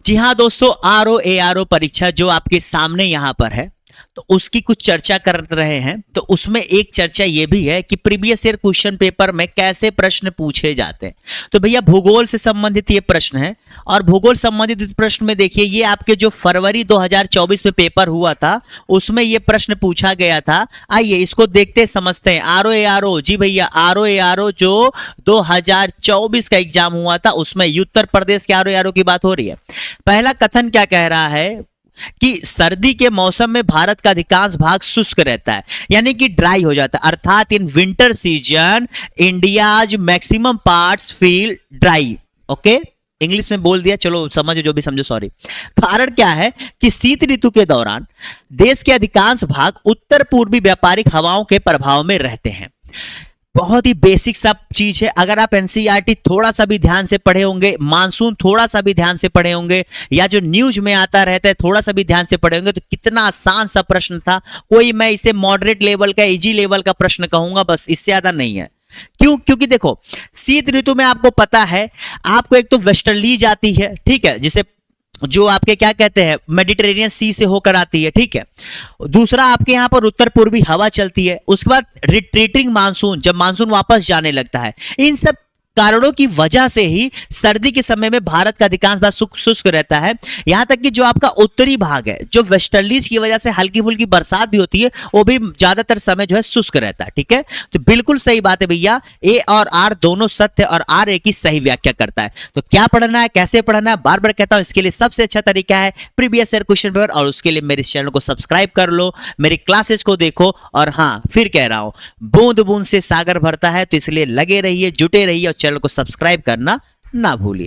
जी हाँ दोस्तों, RO परीक्षा जो आपके सामने यहां पर है, तो उसकी कुछ चर्चा कर रहे हैं। तो उसमें एक चर्चा ये भी है कि प्रीवियस ईयर क्वेश्चन पेपर में कैसे प्रश्न पूछे जाते हैं। तो भैया भूगोल से संबंधित ये प्रश्न है, और भूगोल संबंधित प्रश्न में देखिए ये आपके जो फरवरी 2024 में पेपर हुआ था उसमें ये प्रश्न पूछा गया था। आइए इसको देखते समझते हैं। RO जी भैया, RO जो 2024 का एग्जाम हुआ था उसमें उत्तर प्रदेश के RO की बात हो रही है। पहला कथन क्या कह रहा है कि सर्दी के मौसम में भारत का अधिकांश भाग शुष्क रहता है, यानी कि ड्राई हो जाता है। अर्थात in winter season India's maximum parts feel dry. Okay, English में बोल दिया, चलो समझो जो भी समझो, सॉरी। कारण क्या है कि शीत ऋतु के दौरान देश के अधिकांश भाग उत्तर पूर्वी व्यापारिक हवाओं के प्रभाव में रहते हैं। बहुत ही बेसिक सा चीज है। अगर आप एनसीईआरटी थोड़ा सा भी ध्यान से पढ़े होंगे, मानसून थोड़ा सा भी ध्यान से पढ़े होंगे, या जो न्यूज में आता रहता है थोड़ा सा भी ध्यान से पढ़े होंगे, तो कितना आसान सा प्रश्न था। कोई मैं इसे मॉडरेट लेवल का, इजी लेवल का प्रश्न कहूंगा, बस इससे ज्यादा नहीं है। क्यों? क्योंकि देखो शीत ऋतु में आपको पता है आपको एक तो वेस्टर्लीज आती है, ठीक है, जिसे जो आपके क्या कहते हैं मेडिटेरेनियन सी से होकर आती है, ठीक है। दूसरा आपके यहां पर उत्तर पूर्वी हवा चलती है। उसके बाद रिट्रीटिंग मानसून, जब मानसून वापस जाने लगता है। इन सब कारणों की वजह से ही सर्दी के समय में भारत का अधिकांश भाग शुष्क रहता है। यहां तक कि जो आपका उत्तरी भाग है, जो वेस्टर्लीज की वजह से हल्की फुल्की बरसात भी होती है, वो भी ज्यादातर समय जो है शुष्क रहता है, ठीक है। तो बिल्कुल सही बात है भैया, ए और आर दोनों सत्य है, और आर ए की सही व्याख्या करता है। तो क्या पढ़ना है, कैसे पढ़ना है, बार बार कहता हूं, इसके लिए सबसे अच्छा तरीका है प्रीवियस ईयर क्वेश्चन पेपर, और उसके लिए मेरे चैनल को सब्सक्राइब कर लो, मेरी क्लासेस को देखो। और हाँ, फिर कह रहा हूं, बूंद बूंद से सागर भरता है, तो इसलिए लगे रहिए, जुटे रहिए, और चैनल को सब्सक्राइब करना ना भूलिए।